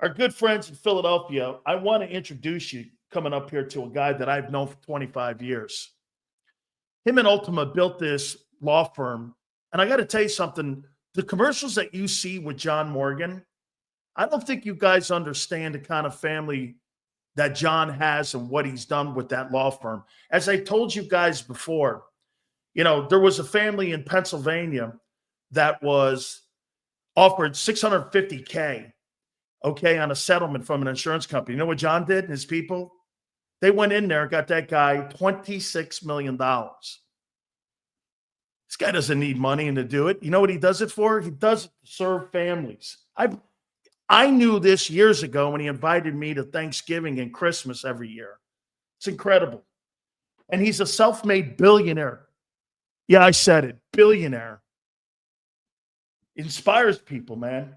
Our good friends in Philadelphia, I want to introduce you coming up here to a guy that I've known for 25 years. Him and Ultima built this law firm. And I got to tell you something, the commercials that you see with John Morgan, I don't think you guys understand the kind of family that John has and what he's done with that law firm. As I told you guys before, there was a family in Pennsylvania that was offered $650K, okay, on a settlement from an insurance company. You know what John did and his people? They went in there and got that guy $26 million. This guy doesn't need money and to do it. You know what he does it for? He does it to serve families. I knew this years ago when he invited me to Thanksgiving and Christmas every year. It's incredible. And he's a self-made billionaire. Yeah, I said it, billionaire. Inspires people, man.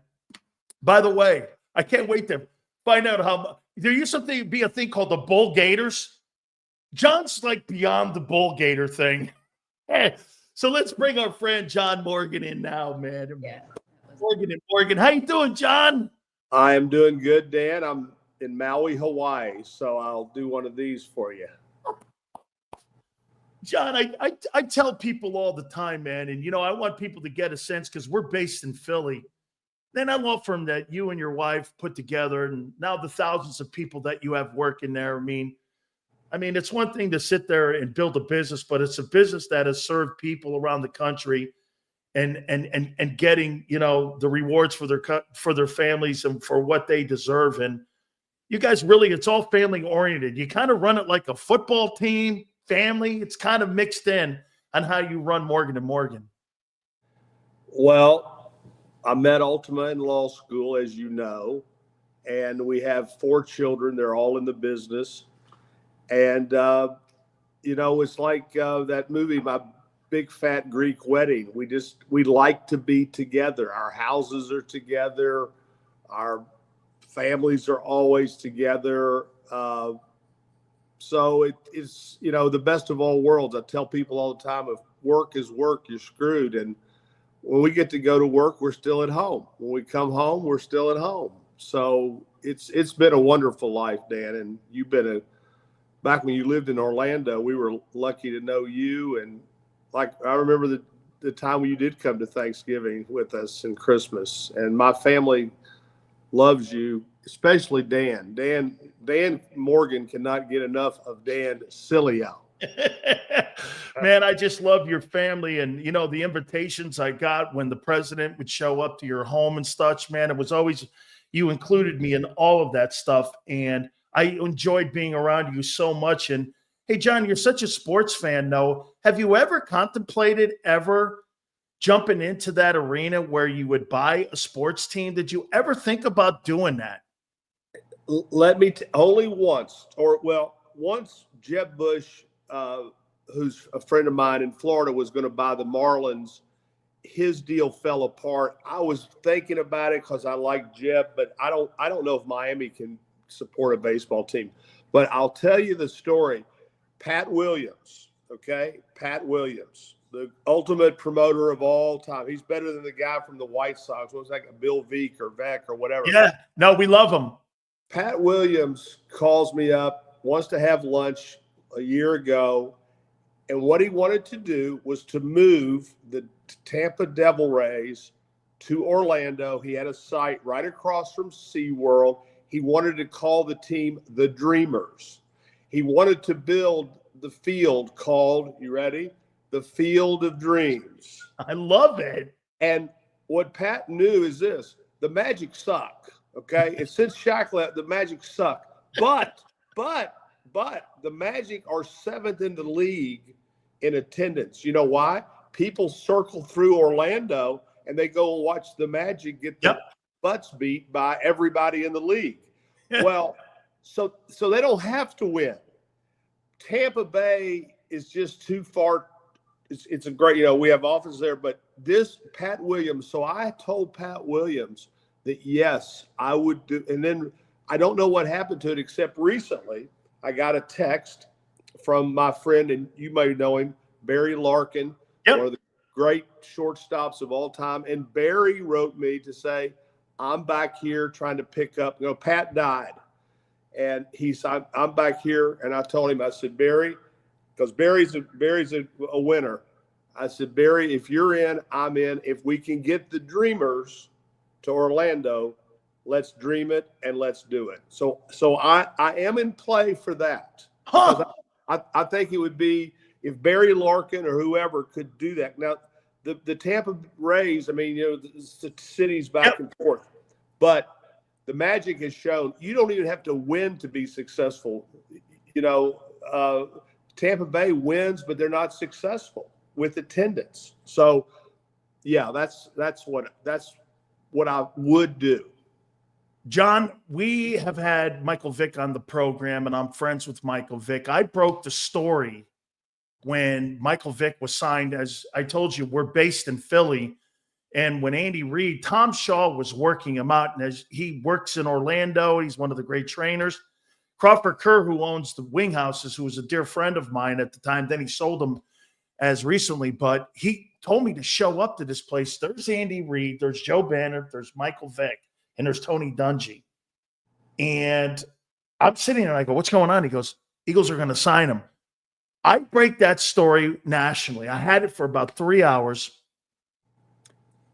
By the way, I can't wait to find out how there used to be a thing called the Bull Gators. John's like beyond the Bull Gator thing. So let's bring our friend John Morgan in now, man. Yeah. Morgan. How you doing, John? I am doing good, Dan. I'm in Maui, Hawaii, so I'll do one of these for you. John, I tell people all the time, man, and I want people to get a sense because we're based in Philly. Then that law firm that you and your wife put together, and now the thousands of people that you have working there. I mean, it's one thing to sit there and build a business, but it's a business that has served people around the country and getting, the rewards for their families and for what they deserve. And you guys really, it's all family oriented. You kind of run it like a football team, family. It's kind of mixed in on how you run Morgan & Morgan. Well, I met Ultima in law school, as you know, and we have 4 children. They're all in the business. And, it's like that movie, My Big Fat Greek Wedding. We like to be together. Our houses are together. Our families are always together. So it's, the best of all worlds. I tell people all the time, if work is work, you're screwed. And when we get to go to work, we're still at home. When we come home, we're still at home. So it's been a wonderful life, Dan. And you've been back when you lived in Orlando, we were lucky to know you. And like, I remember the time when you did come to Thanksgiving with us and Christmas, and my family loves you, especially Dan. Dan Morgan cannot get enough of Dan Cilio. Man, I just love your family. And, the invitations I got when the president would show up to your home and such, man, it was always, you included me in all of that stuff. And I enjoyed being around you so much. And hey, John, you're such a sports fan, though. Have you ever contemplated jumping into that arena where you would buy a sports team? Did you ever think about doing that? Only once, once Jeb Bush, who's a friend of mine in Florida, was going to buy the Marlins. His deal fell apart. I was thinking about it because I like Jeb, but I don't know if Miami can support a baseball team. But I'll tell you the story. Pat Williams, Pat Williams, the ultimate promoter of all time. He's better than the guy from the White Sox. What was that? Bill Veeck or Veck or whatever. Yeah, no, we love him. Pat Williams calls me up, wants to have lunch a year ago, and what he wanted to do was to move the Tampa Devil Rays to Orlando. He had a site right across from SeaWorld. He wanted to call the team the Dreamers. He wanted to build the field called, you ready? The Field of Dreams. I love it. And what Pat knew is this: the Magic suck. Okay, and since Shaq left, the Magic suck. But the Magic are 7th in the league in attendance. You know why? People circle through Orlando and they go and watch the Magic get their butts beat by everybody in the league. Well, so they don't have to win. Tampa Bay is just too far. It's a great, we have offices there, but this Pat Williams. So I told Pat Williams that yes, I would do. And then I don't know what happened to it, except recently I got a text from my friend, and you may know him, Barry Larkin, one of the great shortstops of all time. And Barry wrote me to say, I'm back here trying to pick up, Pat died. And I'm back here, and I told him, I said, Barry, because Barry's a winner. I said, Barry, if you're in, I'm in. If we can get the Dreamers to Orlando, let's dream it and let's do it. So I am in play for that. Huh. I think it would be if Barry Larkin or whoever could do that. Now, the Tampa Rays, I mean, the city's back and forth, but the Magic has shown you don't even have to win to be successful. Tampa Bay wins, but they're not successful with attendance. So, yeah, that's what I would do. John, we have had Michael Vick on the program, and I'm friends with Michael Vick. I broke the story when Michael Vick was signed. As I told you, we're based in Philly. And when Andy Reid, Tom Shaw was working him out, and as he works in Orlando, he's one of the great trainers. Crawford Kerr, who owns the Wing Houses, who was a dear friend of mine at the time, then he sold them as recently, but he told me to show up to this place. There's Andy Reid, there's Joe Banner, there's Michael Vick, and there's Tony Dungy. And I'm sitting there and I go, what's going on? He goes, Eagles are going to sign him. I break that story nationally. I had it for about 3 hours.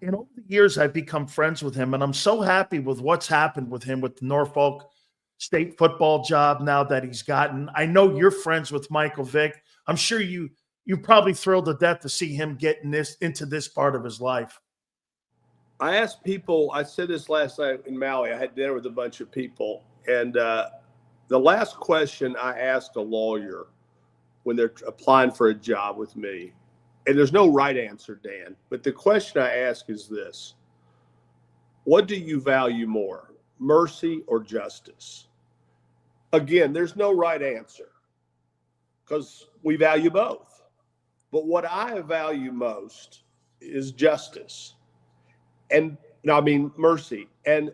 And over the years, I've become friends with him, and I'm so happy with what's happened with him with the Norfolk State football job now that he's gotten. I know you're friends with Michael Vick. I'm sure you're probably thrilled to death to see him getting into this part of his life. I asked people, I said this last night in Maui, I had dinner with a bunch of people, and the last question I asked a lawyer when they're applying for a job with me, and there's no right answer, Dan, but the question I ask is this: what do you value more, mercy or justice? Again, there's no right answer because we value both. But what I value most is justice. And I mean, mercy. And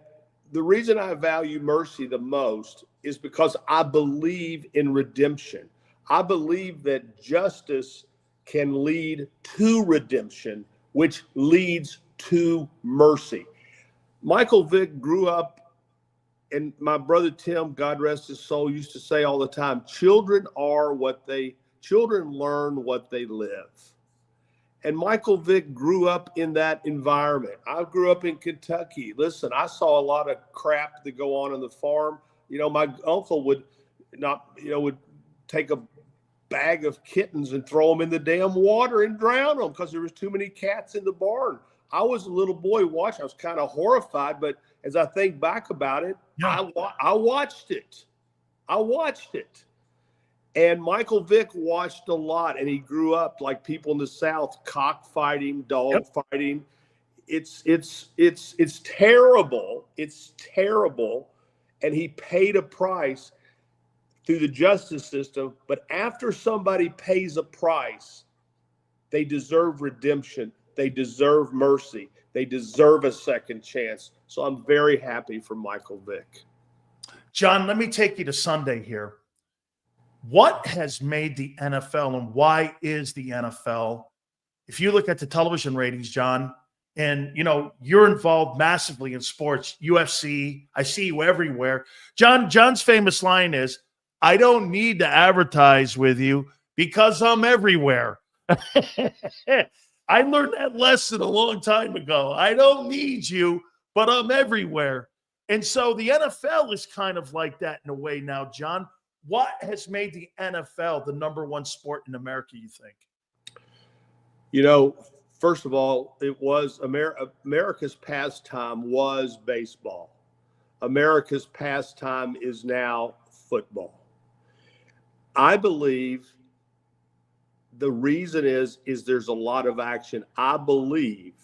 the reason I value mercy the most is because I believe in redemption. I believe that justice can lead to redemption, which leads to mercy. Michael Vick grew up, and my brother Tim, God rest his soul, used to say all the time, children learn what they live. And Michael Vick grew up in that environment. I grew up in Kentucky. Listen, I saw a lot of crap that go on the farm. My uncle would take a bag of kittens and throw them in the damn water and drown them because there was too many cats in the barn. I was a little boy watching. I was kind of horrified, but as I think back about it, yeah. I watched it. And Michael Vick watched a lot, and he grew up like people in the South, cockfighting, dog fighting. It's terrible. It's terrible. And he paid a price through the justice system. But after somebody pays a price, they deserve redemption. They deserve mercy. They deserve a second chance. So I'm very happy for Michael Vick. John, let me take you to Sunday here. What has made the NFL, and why is the NFL, if you look at the television ratings, John, and you're involved massively in sports, UFC, I see you everywhere. John's famous line is, I don't need to advertise with you because I'm everywhere. I learned that lesson a long time ago. I don't need you, but I'm everywhere. And so the NFL is kind of like that in a way now, John. What has made the NFL the number one sport in America, you think? First of all, it was America's pastime was baseball. America's pastime is now football. I believe the reason is there's a lot of action. I believe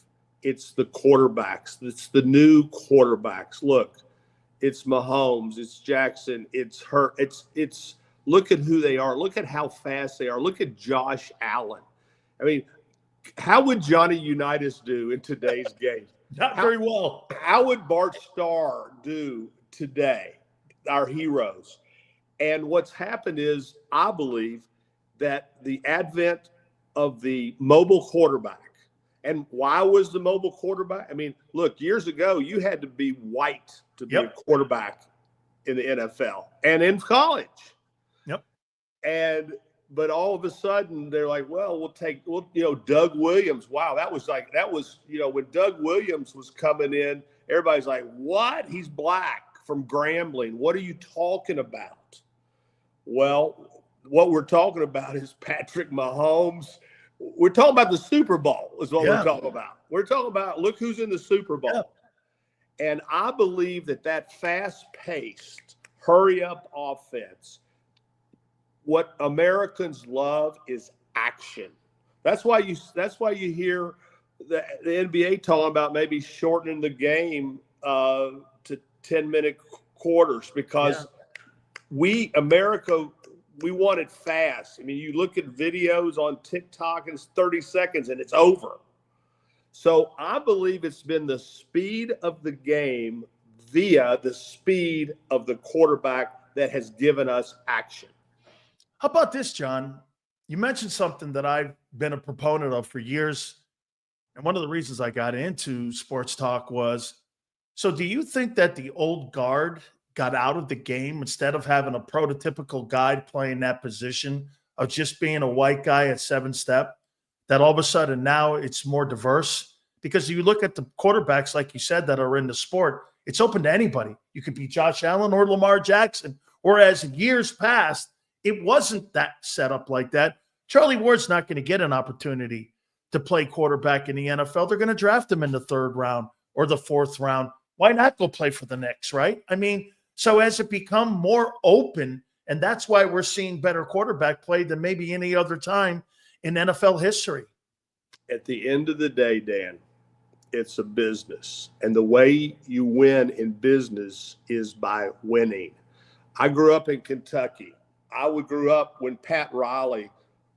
it's the quarterbacks. It's the new quarterbacks. Look, it's Mahomes, it's Jackson, it's her. It's look at who they are. Look at how fast they are. Look at Josh Allen. I mean, how would Johnny Unitas do in today's game? Not very well. How would Bart Starr do today? Our heroes. And what's happened is, I believe that the advent of the mobile quarterback And why was the mobile quarterback? I mean, look, years ago, you had to be white to be a quarterback in the NFL and in college. Yep. But all of a sudden they're like, well, Doug Williams. Wow. That was, when Doug Williams was coming in, everybody's like, what? He's black from Grambling. What are you talking about? Well, what we're talking about is Patrick Mahomes. We're talking about the Super Bowl is what we're talking about. We're talking about, look who's in the Super Bowl. Yeah. And I believe that fast-paced, hurry-up offense, what Americans love is action. That's why you hear the NBA talking about maybe shortening the game to 10-minute quarters, because America, we want it fast. I mean, you look at videos on TikTok and it's 30 seconds and it's over. So I believe it's been the speed of the game via the speed of the quarterback that has given us action. How about this, John? You mentioned something that I've been a proponent of for years. And one of the reasons I got into sports talk was, so do you think that the old guard got out of the game instead of having a prototypical guy playing that position of just being a white guy at 7-step, that all of a sudden now it's more diverse? Because you look at the quarterbacks, like you said, that are in the sport, it's open to anybody. You could be Josh Allen or Lamar Jackson. Whereas in years past, it wasn't that set up like that. Charlie Ward's not going to get an opportunity to play quarterback in the NFL. They're going to draft him in the 3rd round or the 4th round. Why not go play for the Knicks, right? I mean, so as it become more open, and that's why we're seeing better quarterback play than maybe any other time in NFL history. At the end of the day, Dan, it's a business. And the way you win in business is by winning. I grew up in Kentucky. I grew up when Pat Riley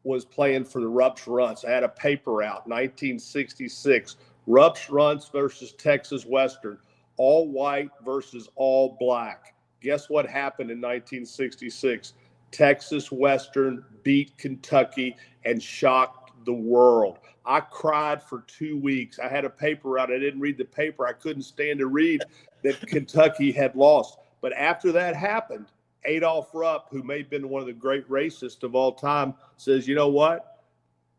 was playing for the Rups Runts. I had a paper out, 1966, Rups Runts versus Texas Western, all white versus all black. Guess what happened in 1966? Texas Western beat Kentucky and shocked the world. I cried for 2 weeks. I had a paper out. I didn't read the paper. I couldn't stand to read that Kentucky had lost. But after that happened, Adolph Rupp, who may have been one of the great racists of all time, says, you know what?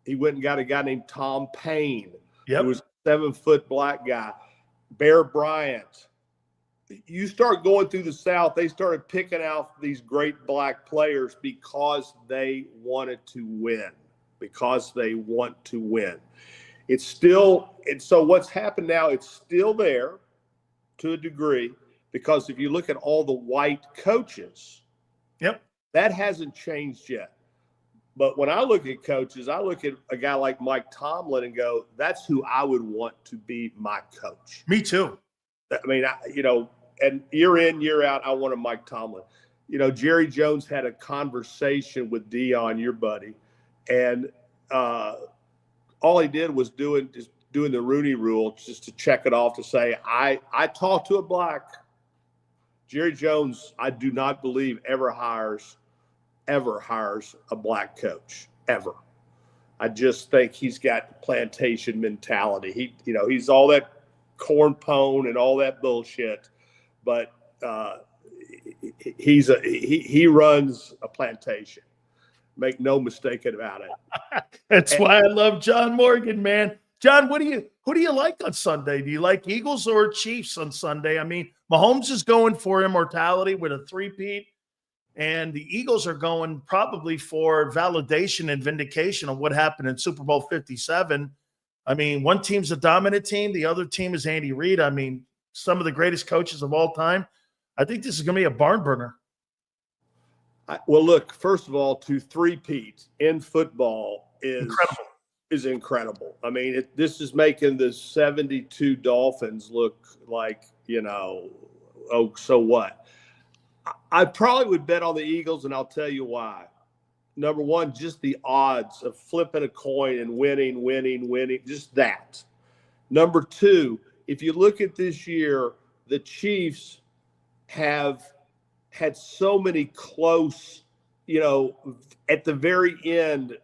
He went and got a guy named Tom Paine, who was a 7-foot black guy. Bear Bryant. You start going through the South, they started picking out these great black players because they wanted to win, because they want to win. It's still, and so what's happened now, it's still there to a degree, because if you look at all the white coaches, that hasn't changed yet. But when I look at coaches, I look at a guy like Mike Tomlin and go, that's who I would want to be my coach. Me too. I mean, and year in, year out, I wanted Mike Tomlin. Jerry Jones had a conversation with Dion, your buddy, and all he did was doing the Rooney Rule just to check it off to say, I talked to a black. Jerry Jones, I do not believe ever hires a black coach, ever. I just think he's got plantation mentality. He's all that corn pone and all that bullshit, but he runs a plantation. Make no mistake about it. That's why I love John Morgan, man. John, who do you like on Sunday? Do you like Eagles or Chiefs on Sunday? I mean, Mahomes is going for immortality with a 3-peat, and the Eagles are going probably for validation and vindication of what happened in Super Bowl 57. I mean, one team's a dominant team. The other team is Andy Reid. I mean, some of the greatest coaches of all time. I think this is going to be a barn burner. Well, look, first of all, to 3-peat in football is incredible. I mean, this is making the 72 Dolphins look like, oh, so what? I probably would bet on the Eagles, and I'll tell you why. Number one, just the odds of flipping a coin and winning, just that. Number two, if you look at this year, the Chiefs have had so many close, at the very end,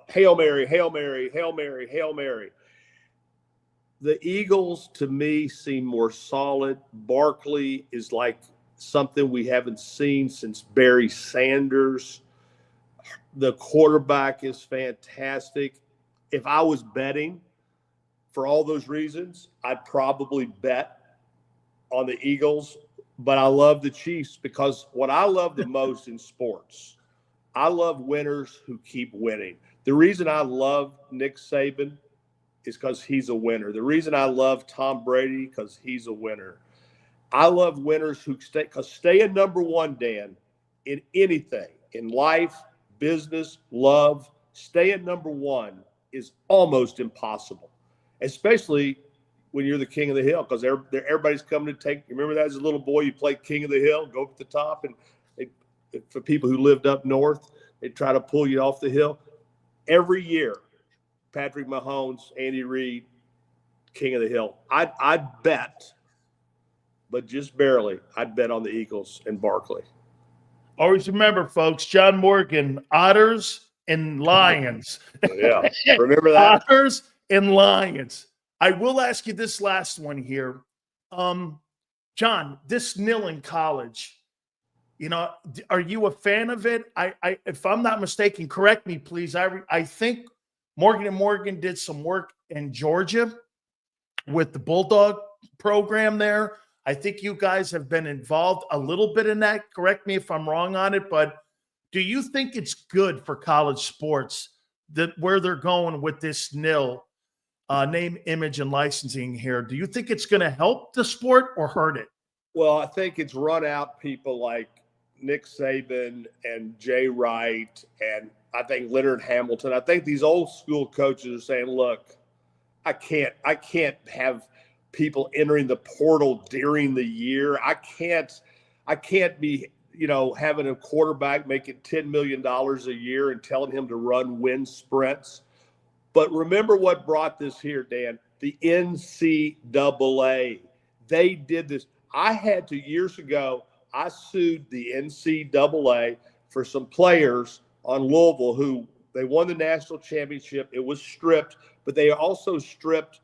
Hail Mary, Hail Mary, Hail Mary, Hail Mary. The Eagles, to me, seem more solid. Barkley is like something we haven't seen since Barry Sanders. The quarterback is fantastic. If I was betting for all those reasons, I'd probably bet on the Eagles. But I love the Chiefs because what I love the most in sports, I love winners who keep winning. The reason I love Nick Saban is because he's a winner. The reason I love Tom Brady, because he's a winner. I love winners who stay, because staying number one, Dan, in anything, in life, business, love, staying number one is almost impossible, especially when you're the king of the hill, because everybody's coming to take. Remember that as a little boy, you play king of the hill, go up to the top, and for people who lived up north, they try to pull you off the hill. Every year, Patrick Mahomes, Andy Reid, king of the hill. I'd bet, but just barely, I'd bet on the Eagles and Barkley. Always remember, folks, John Morgan, Otters and Lions. Yeah, remember that? Otters and Lions. I will ask you this last one here. John, this nil in college, are you a fan of it? I if I'm not mistaken, correct me, please. I think Morgan & Morgan did some work in Georgia with the Bulldog program there. I think you guys have been involved a little bit in that. Correct me if I'm wrong on it, but do you think it's good for college sports that where they're going with this nil name, image, and licensing here? Do you think it's going to help the sport or hurt it? Well, I think it's run out people like Nick Saban and Jay Wright, and I think Leonard Hamilton. I think these old school coaches are saying, look, I can't have people entering the portal during the year. I can't be, having a quarterback making $10 million a year and telling him to run wind sprints. But remember what brought this here, Dan, the NCAA. They did this. Years ago, I sued the NCAA for some players on Louisville who they won the national championship. It was stripped, but they also stripped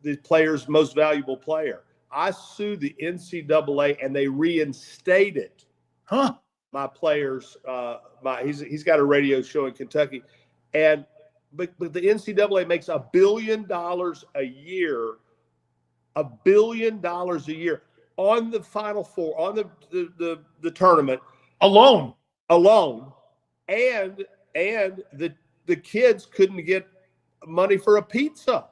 the player's most valuable player. I sued the NCAA and they reinstated my players. He's got a radio show in Kentucky, but the NCAA makes $1 billion a year, $1 billion a year on the Final Four, on the tournament alone, and the kids couldn't get money for a pizza.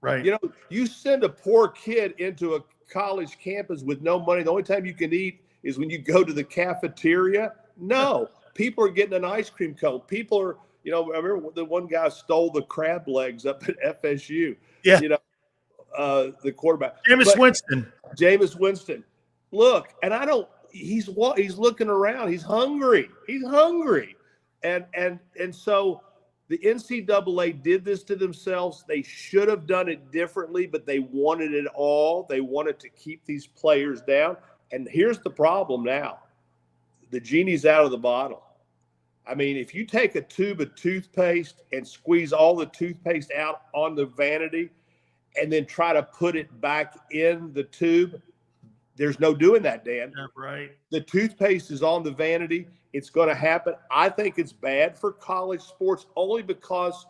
Right. You send a poor kid into a college campus with no money. The only time you can eat is when you go to the cafeteria. No, people are getting an ice cream cone. People are, I remember the one guy stole the crab legs up at FSU. Yeah. The quarterback. Jameis Winston. Look, and he's looking around. He's hungry. And so the NCAA did this to themselves. They should have done it differently, but they wanted it all. They wanted to keep these players down. And here's the problem now. The genie's out of the bottle. I mean, if you take a tube of toothpaste and squeeze all the toothpaste out on the vanity and then try to put it back in the tube, there's no doing that, Dan. Yeah, right. The toothpaste is on the vanity. It's going to happen. I think it's bad for college sports only because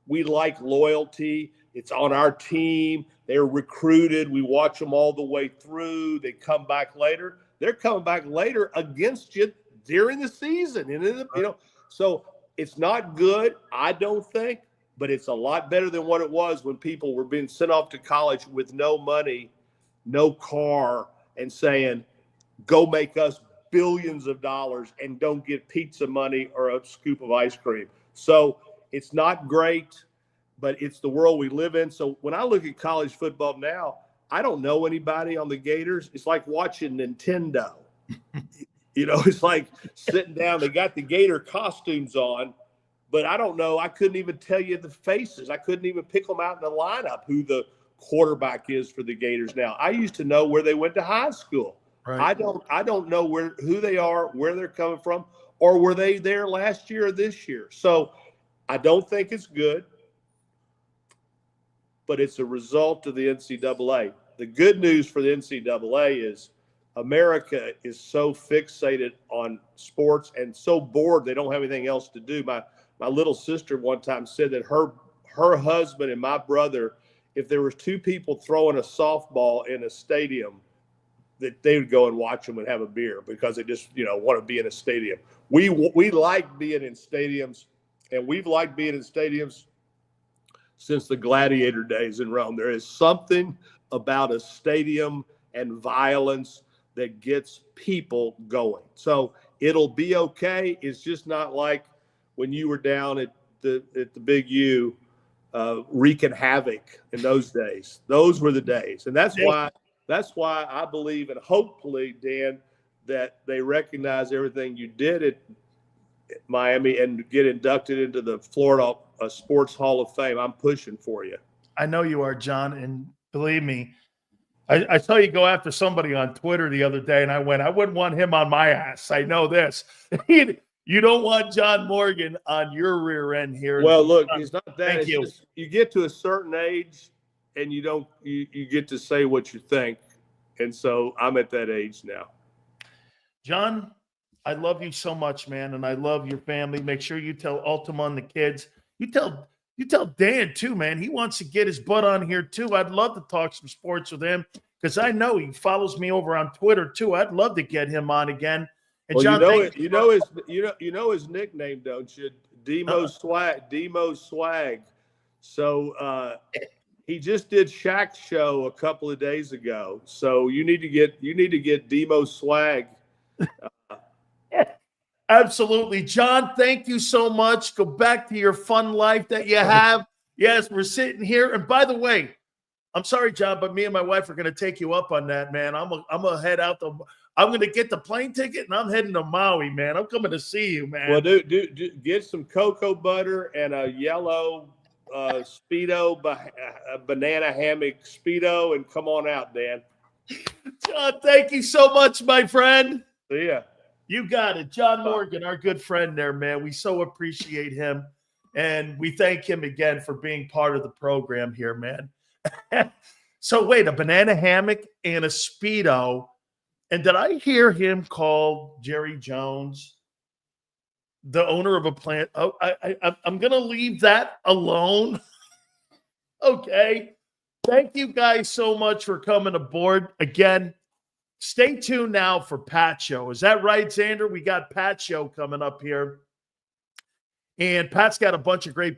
we like loyalty. It's on our team. They're recruited. We watch them all the way through. They come back later. They're coming back later against you during the season. And so it's not good, I don't think, but it's a lot better than what it was when people were being sent off to college with no money, no car, and saying, go make us billions of dollars and don't get pizza money or a scoop of ice cream. So it's not great, but it's the world we live in. So when I look at college football now, I don't know anybody on the Gators. It's like watching Nintendo. It's like sitting down. They got the Gator costumes on, but I don't know. I couldn't even tell you the faces. I couldn't even pick them out in the lineup who the quarterback is for the Gators now. I used to know where they went to high school. Right. I don't know who they are, where they're coming from, or were they there last year or this year. So I don't think it's good. but it's a result of the NCAA. The good news for the NCAA is America is so fixated on sports and so bored they don't have anything else to do. My little sister one time said that her husband and my brother, if there was two people throwing a softball in a stadium, that they would go and watch them and have a beer because they just, want to be in a stadium. We like being in stadiums, and we've liked being in stadiums since the gladiator days in Rome. There is something about a stadium and violence that gets people going. So it'll be okay. It's just not like when you were down at the Big U wreaking havoc in those days. Those were the days. And that's why I believe, and hopefully, Dan, that they recognize everything you did at Miami and get inducted into the Florida Sports Hall of Fame. I'm pushing for you. I know you are, John. And believe me, I saw you go after somebody on Twitter the other day, and I wouldn't want him on my ass. I know this. You don't want John Morgan on your rear end here. Well, look, it's not that. Thank you. Just, you get to a certain age, and you get to say what you think. And so I'm at that age now. John, I love you so much, man, and I love your family. Make sure you tell Ultima and the kids. You tell Dan too, man. He wants to get his butt on here too. I'd love to talk some sports with him because I know he follows me over on Twitter too. I'd love to get him on again. And well, John, you know his nickname, don't you? Demo Swag. So he just did Shaq's show a couple of days ago. So you need to get Demo Swag. Absolutely. John, thank you so much. Go back to your fun life that you have. Yes, we're sitting here. And by the way, I'm sorry, John, but me and my wife are going to take you up on that, man. I'm gonna head out I'm going to get the plane ticket, and I'm heading to Maui, man. I'm coming to see you, man. Well, dude, get some cocoa butter and a yellow Speedo, banana hammock Speedo, and come on out, Dan. John, thank you so much, my friend. See ya. You got it. John Morgan, our good friend there, man. We so appreciate him, and we thank him again for being part of the program here, man. So wait, a banana hammock and a Speedo. And did I hear him call Jerry Jones the owner of a plant? Oh, I'm going to leave that alone. Okay. Thank you guys so much for coming aboard. Again, stay tuned now for Pat Show. Is that right, Xander? We got Pat Show coming up here. And Pat's got a bunch of great